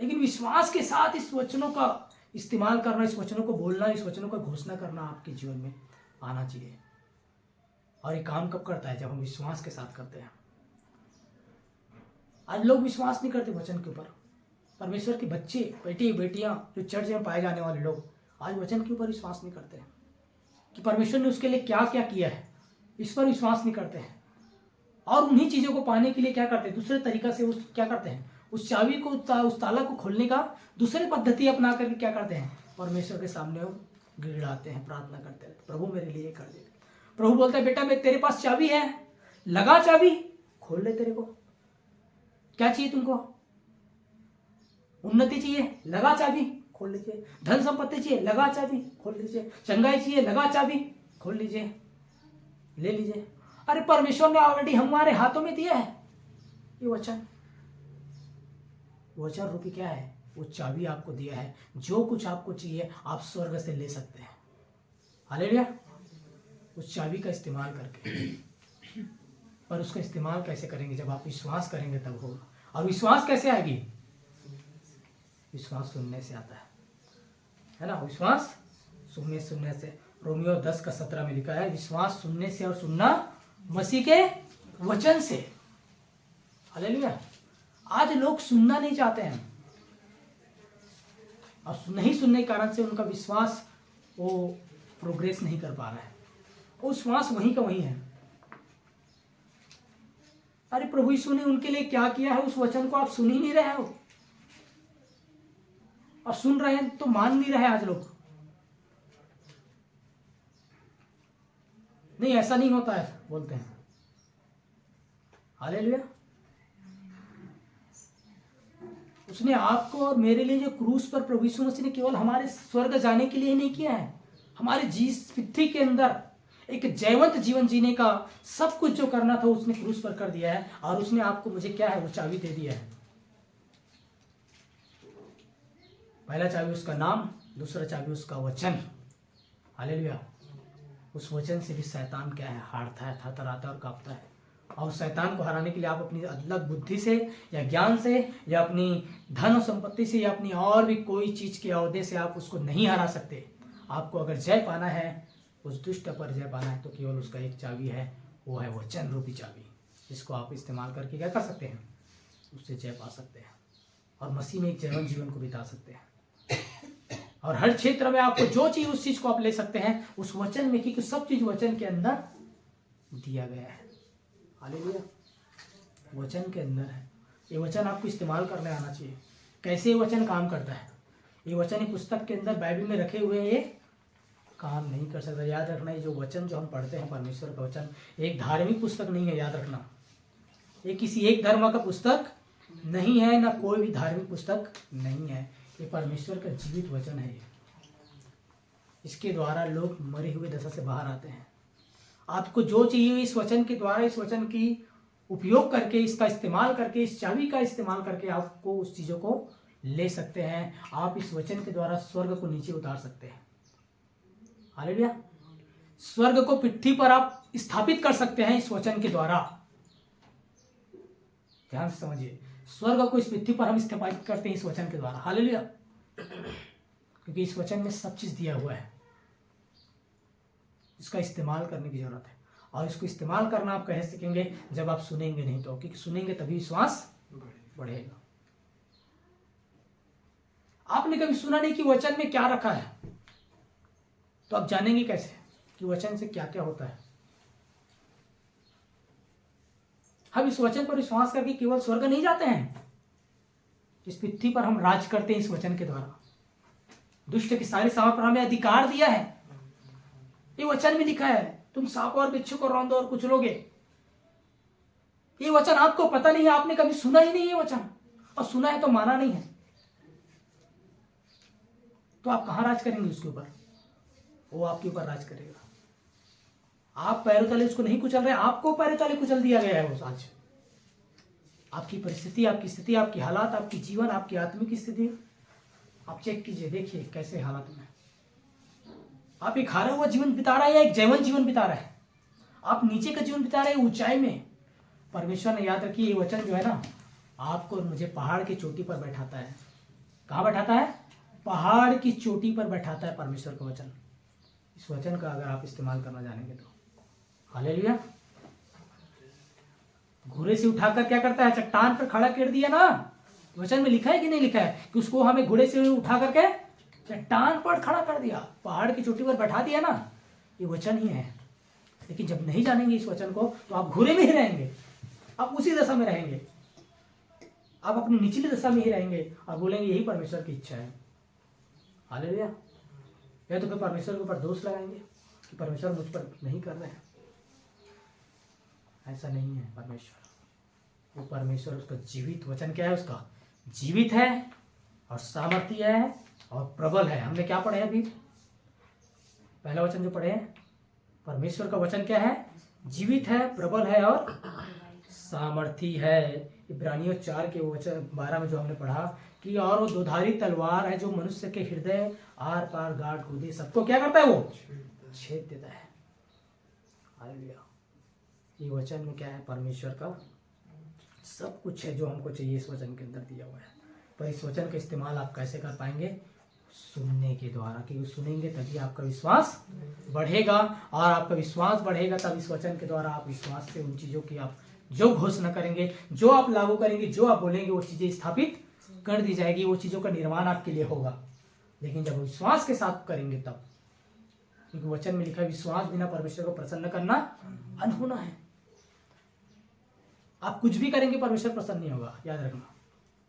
लेकिन विश्वास के साथ इस वचनों का इस्तेमाल करना, इस वचनों को बोलना, इस वचनों का घोषणा करना आपके जीवन में आना चाहिए। और ये काम कब करता है, जब हम विश्वास के साथ करते हैं। आज लोग विश्वास नहीं करते वचन के ऊपर। परमेश्वर के बच्चे, बेटे बेटियां, जो चर्च में पाए जाने वाले लोग, आज वचन के ऊपर विश्वास नहीं करते हैं कि परमेश्वर ने उसके लिए क्या क्या किया है, इस पर विश्वास नहीं करते हैं। और उन्हीं चीजों को पाने के लिए क्या करते हैं, दूसरे तरीका से उस क्या करते हैं, उस चाबी को, उस ताला को खोलने का दूसरे पद्धति अपना करके क्या करते हैं, परमेश्वर के सामने गिड़गिड़ाते हैं, प्रार्थना करते हैं, प्रभु मेरे लिए कर दे। प्रभु बोलता है, बेटा मैं तेरे पास चाबी है, लगा चाबी, खोल ले। तेरे को क्या चाहिए, तुमको उन्नति चाहिए, लगा चाबी, खोल लीजिए। धन संपत्ति चाहिए, लगा चाबी, खोल लीजिए। चंगाई चाहिए, लगा चाबी, खोल लीजिए, ले लीजिए। अरे परमेश्वर ने ऑलरेडी हमारे हाथों में दिया है ये वचन। वचन रूपी क्या है, वो चाबी आपको दिया है। जो कुछ आपको चाहिए आप स्वर्ग से ले सकते हैं। हालेलुया। उस चाबी का इस्तेमाल करके। पर उसका इस्तेमाल कैसे करेंगे, जब आप विश्वास करेंगे तब होगा। और विश्वास कैसे आएगी, विश्वास सुनने से आता है ना। विश्वास सुनने से। रोमियो 10:17 में लिखा है, विश्वास सुनने से और सुनना मसीह के वचन से। हालेलुया। आज लोग सुनना नहीं चाहते हैं, और नहीं सुनने के कारण से उनका विश्वास वो प्रोग्रेस नहीं कर पा रहा है, वो विश्वास वहीं का वहीं है। अरे प्रभु यीशु ने उनके लिए क्या किया है, उस वचन को आप सुन ही नहीं रहे हो, और सुन रहे हैं तो मान नहीं रहे आज लोग। नहीं, ऐसा नहीं होता है बोलते हैं। हालेलुया। उसने आपको और मेरे लिए जो क्रूस पर प्रभु यीशु मसीह ने केवल हमारे स्वर्ग जाने के लिए नहीं किया है, हमारे पृथ्वी के अंदर एक जयवंत जीवन जीने का सब कुछ जो करना था उसने क्रूस पर कर दिया है। और उसने आपको मुझे क्या है वो चाबी दे दिया है। पहला चाबी उसका नाम, दूसरा चाबी उसका वचन। हालेलुया। उस वचन से भी शैतान क्या है हारता है, थरथराता है और कांपता है। और शैतान को हराने के लिए आप अपनी अलग बुद्धि से या ज्ञान से या अपनी धन और संपत्ति से या अपनी और भी कोई चीज के औहदे से आप उसको नहीं हरा सकते। आपको अगर जय पाना है, उस दुष्ट पर जय पाना है, तो केवल उसका एक चाबी है, वो है वचन रूपी चाबी, जिसको आप इस्तेमाल करके क्या कर सकते हैं, उससे जय पा सकते हैं और मसीह में एक जयवंत जीवन को बिता सकते हैं। और हर क्षेत्र में आपको जो चीज उस चीज को आप ले सकते हैं उस वचन में, क्योंकि सब चीज वचन के अंदर दिया गया है। हालेलुया। वचन के अंदर है। ये वचन आपको इस्तेमाल करने आना चाहिए। कैसे ये वचन काम करता है? ये वचन एक पुस्तक के अंदर बाइबल में रखे हुए ये काम नहीं कर सकता। याद रखना, ये जो वचन जो हम पढ़ते हैं परमेश्वर का वचन एक धार्मिक पुस्तक नहीं है। याद रखना, ये किसी एक धर्म का पुस्तक नहीं है, ना कोई भी धार्मिक पुस्तक नहीं है। ये परमेश्वर का जीवित वचन है। इसके द्वारा लोग मरे हुए दशा से बाहर आते हैं। आपको जो चाहिए इस वचन के द्वारा, इस वचन की उपयोग करके, इसका इस्तेमाल करके, इस चाबी का इस्तेमाल करके आपको उस चीजों को ले सकते हैं। आप इस वचन के द्वारा स्वर्ग को नीचे उतार सकते हैं। हालेलुया। स्वर्ग को पृथ्वी पर आप स्थापित कर सकते हैं इस वचन के द्वारा। ध्यान से समझिए, स्वर्ग को इस पृथ्वी पर हम स्थापित करते हैं इस वचन के द्वारा। हालेलुया। क्योंकि इस वचन में सब चीज दिया हुआ है। इसका इस्तेमाल करने की जरूरत है। और इसको इस्तेमाल करना आप कह सकेंगे जब आप सुनेंगे नहीं तो, क्योंकि सुनेंगे तभी विश्वास बढ़ेगा। आपने कभी सुना नहीं कि वचन में क्या रखा है, तो आप जानेंगे कैसे कि वचन से क्या क्या होता है। हम इस वचन पर विश्वास करके केवल स्वर्ग नहीं जाते हैं, इस पृथ्वी पर हम राज करते हैं इस वचन के द्वारा। दुष्ट की सारी सभा पर हमें अधिकार दिया है। ये वचन में लिखा है, तुम सांप और बिच्छू को रौंदो और कुचलोगे। ये वचन आपको पता नहीं है, आपने कभी सुना ही नहीं है वचन, और सुना है तो माना नहीं है, तो आप कहां राज करेंगे उसके ऊपर? वो आपके ऊपर राज करेगा। आप पैरों तले उसको नहीं कुचल रहे, आपको पैरों तले कुचल दिया गया है वो आज। आपकी परिस्थिति, आपकी स्थिति, आपकी हालात, आपकी जीवन, आपकी आत्मिक स्थिति आप चेक कीजिए, देखिए कैसे हालात में आप एक हारा हुआ जीवन बिता रहा है या एक जयवंत जीवन बिता रहा है। आप नीचे का जीवन बिता रहे हैं ऊंचाई में। परमेश्वर ने, याद रखिए, ये वचन जो है ना, आपको और मुझे पहाड़ की चोटी पर बैठाता है। कहाँ बैठाता है? पहाड़ की चोटी पर बैठाता है परमेश्वर का वचन। इस वचन का अगर आप इस्तेमाल करना जानेंगे तो। हालेलुया। घोड़े से उठाकर क्या करता है? चट्टान पर खड़ा कर दिया ना। वचन में लिखा है कि नहीं लिखा है कि उसको हमें घोड़े से उठा करके चट्टान पर खड़ा कर दिया, पहाड़ की चोटी पर बैठा दिया ना। ये वचन ही है। लेकिन जब नहीं जानेंगे इस वचन को तो आप घोड़े में ही रहेंगे, आप उसी दशा में रहेंगे, आप अपनी निचली दशा में ही रहेंगे और बोलेंगे यही परमेश्वर की इच्छा है। हालेलुया। या तो फिर परमेश्वर के ऊपर दोष लगाएंगे कि परमेश्वर मुझ पर नहीं कर रहे हैं। ऐसा नहीं है। परमेश्वर, वो परमेश्वर, उसका जीवित वचन क्या है? उसका जीवित है और सामर्थ्य है और प्रबल है। हमने क्या पढ़े अभी? पहला वचन जो पढ़े हैं, परमेश्वर का वचन क्या है? जीवित है, प्रबल है और सामर्थी है। इब्रानियों 4 के वचन 12 में जो हमने पढ़ा कि और वो दोधारी तलवार है जो मनुष्य के हृदय आर पार गांठ कूदे सबको क्या करता है? वो छेद देता है। हालेलुया। ये वचन में क्या है? परमेश्वर का सब कुछ है जो हमको चाहिए इस वचन के अंदर दिया हुआ है। पर इस वचन का इस्तेमाल आप कैसे कर पाएंगे? सुनने के द्वारा, क्योंकि सुनेंगे तभी आपका विश्वास बढ़ेगा, और आपका विश्वास बढ़ेगा तब इस वचन के द्वारा आप विश्वास से उन चीजों की आप जो घोषणा करेंगे, जो आप लागू करेंगे, जो आप बोलेंगे, वो चीजें स्थापित कर दी जाएगी, वो चीजों का निर्माण आपके लिए होगा। लेकिन जब विश्वास के साथ करेंगे तब, क्योंकि वचन में लिखा है विश्वास बिना परमेश्वर को प्रसन्न करना अनहोना है। आप कुछ भी करेंगे परमेश्वर प्रसन्न नहीं होगा, याद रखना।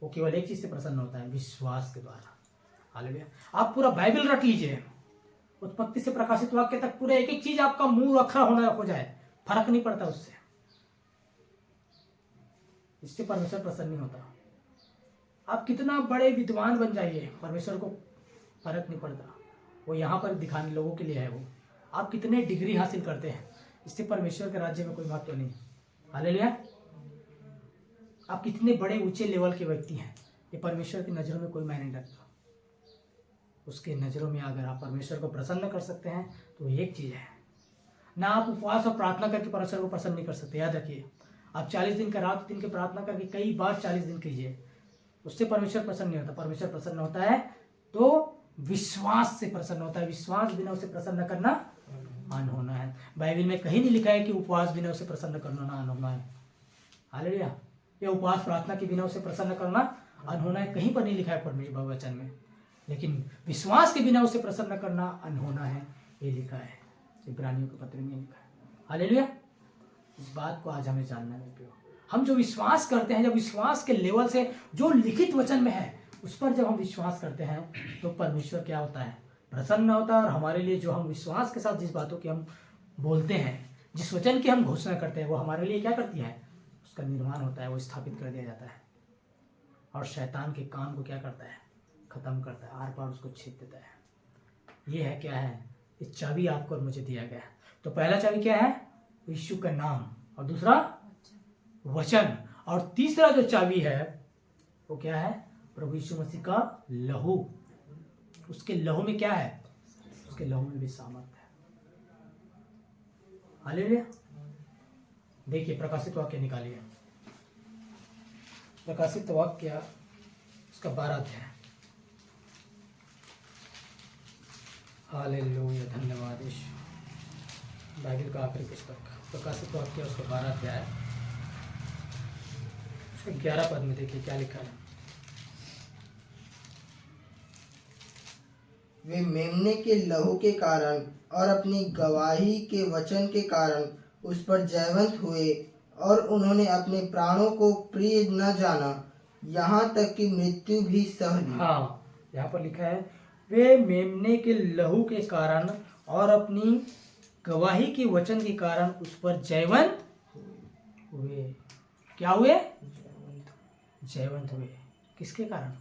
वो केवल एक चीज से प्रसन्न होता है, विश्वास के द्वारा। हालेलुया। आप पूरा बाइबल रट लीजिए, उत्पत्ति से प्रकाशित वाक्य तक पूरे एक एक चीज आपका मूल अक्षर होना हो जाए, फर्क नहीं पड़ता उससे, इससे परमेश्वर प्रसन्न नहीं होता। आप कितना बड़े विद्वान बन जाइए, परमेश्वर को फर्क नहीं पड़ता। वो यहाँ पर दिखाने लोगों के लिए है। वो आप कितने डिग्री हासिल करते हैं, इससे परमेश्वर के राज्य में कोई महत्व नहीं। हालेलुया। आप कितने बड़े ऊंचे लेवल के व्यक्ति हैं, ये परमेश्वर की नज़रों में कोई मायने नहीं रखता। उसके नज़रों में अगर आप परमेश्वर को प्रसन्न कर सकते हैं तो एक चीज़ है ना, आप उपवास और प्रार्थना करके परमेश्वर को प्रसन्न नहीं कर सकते। याद रखिए, आप 40 दिन का रात दिन की प्रार्थना करके कई बार 40 दिन कीजिए, उससे परमेश्वर प्रसन्न नहीं होता। परमेश्वर प्रसन्न होता है तो विश्वास से प्रसन्न होता है। विश्वास बिना उसे प्रसन्न करना अनहोना है। बाइबल में कहीं नहीं लिखा है कि उपवास बिना उसे प्रसन्न करना अनहोना है। हालेलुया। ये उपवास प्रार्थना के बिना उसे प्रसन्न करना अनहोना है, कहीं पर नहीं लिखा है परमेश्वर वचन में। लेकिन विश्वास के बिना उसे प्रसन्न करना अनहोना है, ये लिखा है, इब्रानियों के पत्र में लिखा है। हालेलुया। इस बात को आज हमें जानना है। हम जो विश्वास करते हैं, जब विश्वास के लेवल से जो लिखित वचन में है उस पर जब हम विश्वास करते हैं तो परमेश्वर क्या होता है, प्रसन्न होता है। और हमारे लिए जो हम विश्वास के साथ जिस बातों की हम बोलते हैं, जिस वचन की हम घोषणा करते हैं, वो हमारे लिए क्या करती है, उसका निर्माण होता है, वो स्थापित कर दिया जाता है। और शैतान के काम को क्या करता है, खत्म करता है, आर पार उसको छेद देता है। ये है क्या है, इस चाबी आपको और मुझे दिया गया है। तो पहला चाबी क्या है, यीशु का नाम, और दूसरा वचन, और तीसरा जो चाबी है वो क्या है, प्रभु यीशु मसीह का लहू। उसके लहू में क्या है, उसके लहू में भी सामर्थ्य है। हालेलुया। देखिए प्रकाशित वाक्य निकालिए, प्रकाशित वाक्य उसका 12 अध्याय। हालेलुया, धन्यवाद यीशु। बाइबल का आखिरी पुस्तक प्रकाशित वाक्य उसका 12 अध्याय, उसके 11 पद में देखिए क्या लिखा है। वे मेमने के लहू के कारण और अपनी गवाही के वचन के कारण उस पर जयवंत हुए, और उन्होंने अपने प्राणों को प्रिय न जाना, यहाँ तक कि मृत्यु भी सह ली। हाँ, यहाँ पर लिखा है वे मेमने के लहू के कारण और अपनी गवाही के वचन के कारण उस पर जयवंत हुए। क्या हुए, जयवंत हुए। किसके कारण,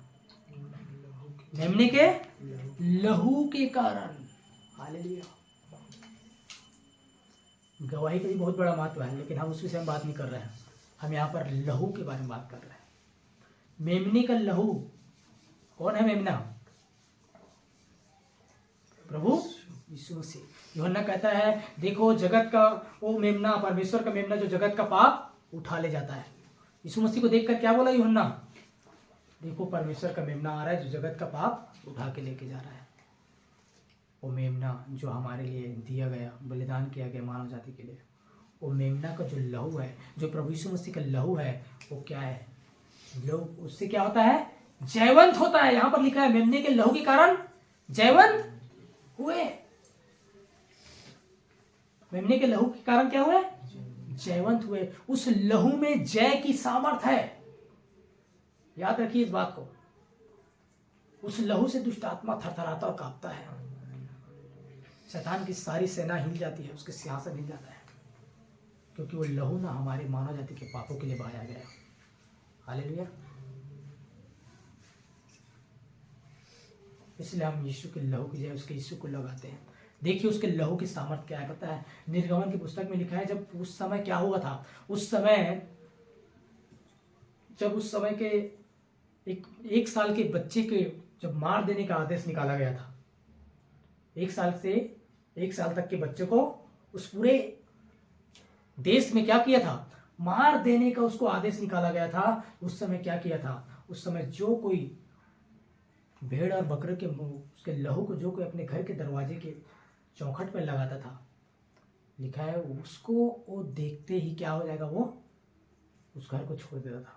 मेमने के लहू के कारण। हालेलुया। गवाही का भी बहुत बड़ा महत्व है, लेकिन हम उस विषय में बात नहीं कर रहे हैं। हम यहाँ पर लहू के बारे में बात कर रहे हैं। मेमने का लहू, कौन है मेमना, प्रभु यीशु मसीह। यूहन्ना कहता है देखो जगत का वो मेमना, परमेश्वर का मेमना जो जगत का पाप उठा ले जाता है। यीशु मसीह को देखकर क्या बोला यूहन्ना, देखो परमेश्वर का मेमना आ रहा है जो जगत का पाप उठा के लेके जा रहा है। वो मेमना जो हमारे लिए दिया गया, बलिदान किया गया मानव जाति के लिए, वो मेमना का जो लहू है, जो प्रभु यीशु मसीह का लहू है, वो क्या है, लहू, उससे क्या होता है, जयवंत होता है। यहाँ पर लिखा है मेमने के लहू के कारण जयवंत हुए। मेमने के लहू के कारण क्या हुए, जयवंत हुए। उस लहू में जय की सामर्थ्य है, याद रखिए इस बात को। उस लहू से दुष्ट आत्मा थरथराता और कांपता है। शैतान की सारी सेना हिल जाती है, उसके सिंहासन हिल जाता है, क्योंकि वो लहू ना हमारे मानव जाति के पापों के लिए बहाया गया। हालेलुया। इसलिए हम यीशु के लहू की जगह उसके यीशु को लगाते हैं। देखिए उसके लहू की सामर्थ्य क्या है पता है, निर्गमन की पुस्तक में लिखा है जब उस समय क्या हुआ था, उस समय जब उस समय के एक साल के बच्चे के जब मार देने का आदेश निकाला गया था, 1 साल से 1 साल तक के बच्चे को उस पूरे देश में क्या किया था, मार देने का उसको आदेश निकाला गया था। उस समय क्या किया था, उस समय जो कोई भेड़ और बकरे के उसके लहू को जो कोई अपने घर के दरवाजे के चौखट पर लगाता था, लिखा है उसको वो देखते ही क्या हो जाएगा, वो उस घर को छोड़ देता था।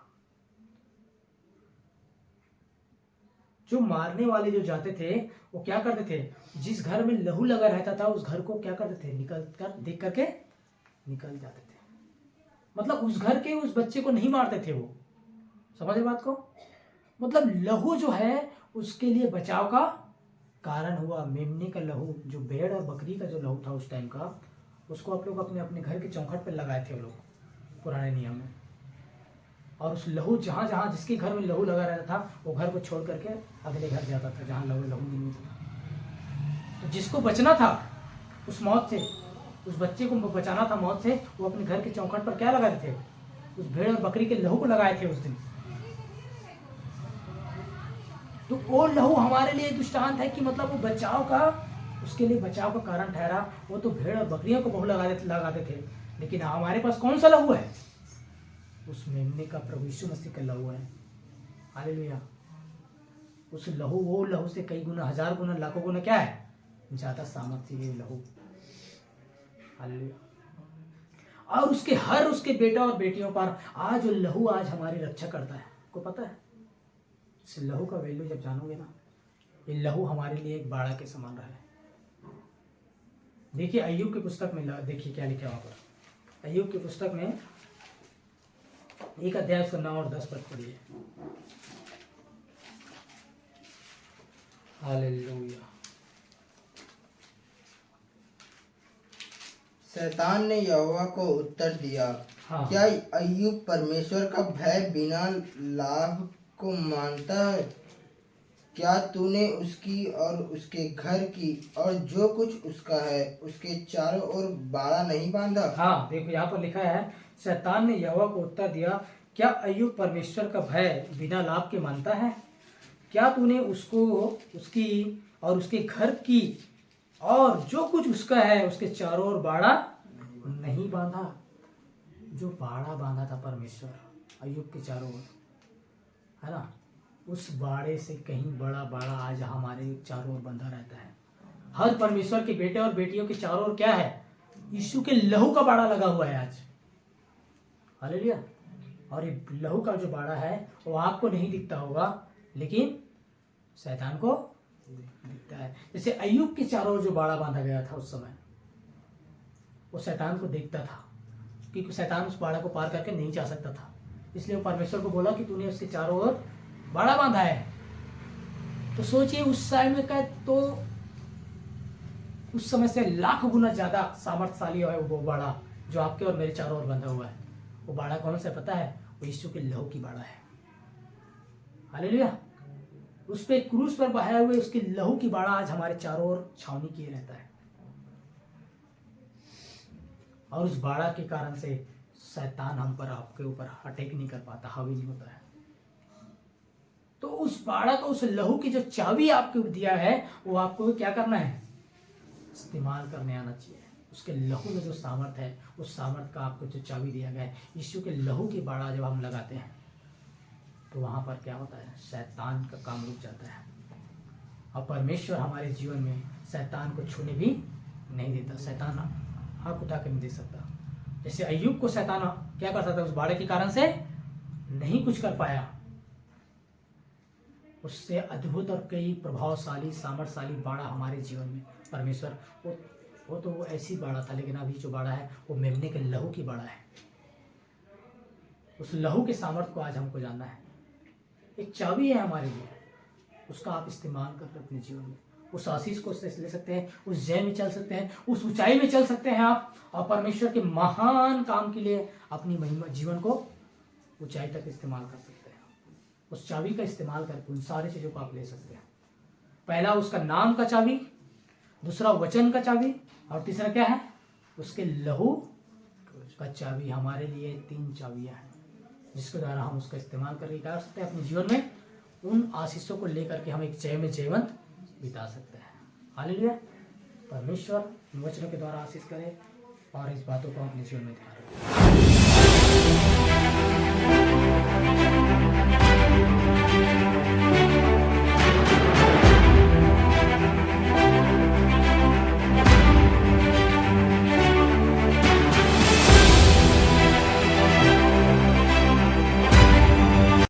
जो मारने वाले जो जाते थे वो क्या करते थे, जिस घर में लहू लगा रहता था उस घर को क्या करते थे, निकल कर देख करके निकल जाते थे। मतलब उस घर के उस बच्चे को नहीं मारते थे वो। समझ रहे बात को, मतलब लहू जो है उसके लिए बचाव का कारण हुआ मेमने का लहू, जो भेड़ और बकरी का जो लहू था उस टाइम का, उसको आप लोग अपने अपने घर के चौखट पर लगाए थे वो लोग पुराने नियम में। और उस लहू जहाँ जहाँ जिसके घर में लहू लगा रहता था वो घर को छोड़ करके अगले घर जाता था जहाँ लहू नहीं मिलता। तो जिसको बचना था उस मौत से, उस बच्चे को बचाना था मौत से, वो अपने घर के चौखट पर क्या लगाए थे? उस भेड़ और बकरी के लहू को लगाए थे उस दिन। तो वो लहू हमारे लिए दृष्टांत है कि मतलब वो बचाव का, उसके लिए बचाव का कारण ठहरा। वो तो भेड़ और बकरियों को बहु लगाते थे, लेकिन हमारे पास कौन सा लहू है? उस मेमने का, प्रभु यीशु मसीह का लहू है। हालेलुया। उस लहू, वो लहू से कई गुना, 1000 गुना, लाखों गुना क्या है? ज्यादा सामर्थ्य है लहू। हालेलुया। और उसके हर उसके बेटा और बेटियों पर आज वो लहू आज हमारी रक्षा करता है। आपको पता है इस लहू का वैल्यू जब जानोगे ना, ये लहू हमारे लिए एक बाड़ा के समान रहा है। देखिए अय्यूब की पुस्तक में, देखिए क्या लिखा है वहां पर। अय्यूब की पुस्तक में 1 अध्याय उसका 9 और 10 पद पढ़िए। हालेलुया। शैतान ने यहोवा को उत्तर दिया, हाँ। क्या अय्यूब परमेश्वर का भय बिना लाभ को मानता है? क्या तूने उसकी और उसके घर की और जो कुछ उसका है उसके चारों ओर बाड़ा नहीं बांधा? हाँ देखो यहाँ पर लिखा है, शैतान ने यहोवा को उत्तर दिया, क्या अय्यूब परमेश्वर का भय बिना लाभ के मानता है? क्या तूने उसको, उसकी और उसके घर की और जो कुछ उसका है उसके चारों ओर बाड़ा नहीं बांधा? जो बाड़ा बांधा था परमेश्वर अय्यूब के चारों ओर, है ना, उस बाड़े से कहीं बड़ा बाड़ा आज हमारे चारों ओर बंधा रहता है। हर परमेश्वर के बेटे और बेटियों के चारों ओर क्या है? यीशु के लहू का बाड़ा लगा हुआ है आज। हालेलुया। और ये लहू का जो बाड़ा है वो आपको नहीं दिखता होगा, लेकिन शैतान को दिखता है। जैसे अय्यूब के चारों ओर जो बाड़ा बांधा गया था उस समय, वो शैतान को देखता था, क्योंकि शैतान उस बाड़ा को पार करके नहीं जा सकता था। इसलिए वो परमेश्वर को बोला कि तूने उसके चारों ओर बाड़ा बांधा है। तो सोचिए उस समय का, तो उस समय से लाख गुना ज्यादा सामर्थ्यशाली है वो बाड़ा जो आपके और मेरे चारों ओर बंधा हुआ है। वो बाड़ा कौन सा पता है? वो यीशु के लहू की बाड़ा है। हालेलुया। उस पे क्रूस पर बहाए हुए उसके लहू की बाड़ा आज हमारे चारों ओर छावनी किए रहता है। और उस बाड़ा के कारण से शैतान हम पर, आपके ऊपर अटैक नहीं कर पाता, हावी नहीं होता है। तो उस बाड़ा को, उस लहू की जो चाबी आपको दिया है, वो आपको क्या करना है? इस्तेमाल करने आना चाहिए। उसके लहू में जो सामर्थ्य है, उस सामर्थ्य का आपको जो चाबी दिया गया है, यीशु के लहू की बाड़ा जब हम लगाते हैं तो वहां पर क्या होता है? शैतान का काम रुक जाता है। और परमेश्वर हमारे जीवन में शैतान को छूने भी नहीं देता। शैतान हाथ उठा कर नहीं दे सकता। जैसे अय्यूब को शैतान क्या कर सकता? उस बाड़े के कारण से नहीं कुछ कर पाया। उससे अद्भुत और कई प्रभावशाली, सामर्थ्यशाली बाड़ा हमारे जीवन में परमेश्वर, वो तो वो ऐसी बाड़ा था, लेकिन अभी जो बाड़ा है वो मेमने के लहू की बाड़ा है। उस लहू के सामर्थ्य को आज हमको जानना है। एक चाबी है हमारे लिए, उसका आप इस्तेमाल कर अपने जीवन में। उस आशीष को ले सकते हैं, उस जय में चल सकते हैं, उस ऊंचाई में चल सकते हैं आप, और परमेश्वर के महान काम के लिए अपनी महिमा, जीवन को ऊंचाई तक इस्तेमाल कर सकते हैं। उस चाबी का इस्तेमाल करके उन सारी चीजों को आप ले सकते हैं। पहला उसका नाम का चाबी, दूसरा वचन का चाबी, और तीसरा क्या है? उसके लहू का चाबी। हमारे लिए 3 चाबियां हैं जिसके द्वारा हम उसका इस्तेमाल करके क्या कर सकते हैं? अपने जीवन में उन आशीषों को लेकर के हम एक जय में जयवंत बिता सकते हैं। हालेलुया। परमेश्वर इन वचनों के द्वारा आशीष करे और इस बातों को अपने जीवन में ध्यान रखें।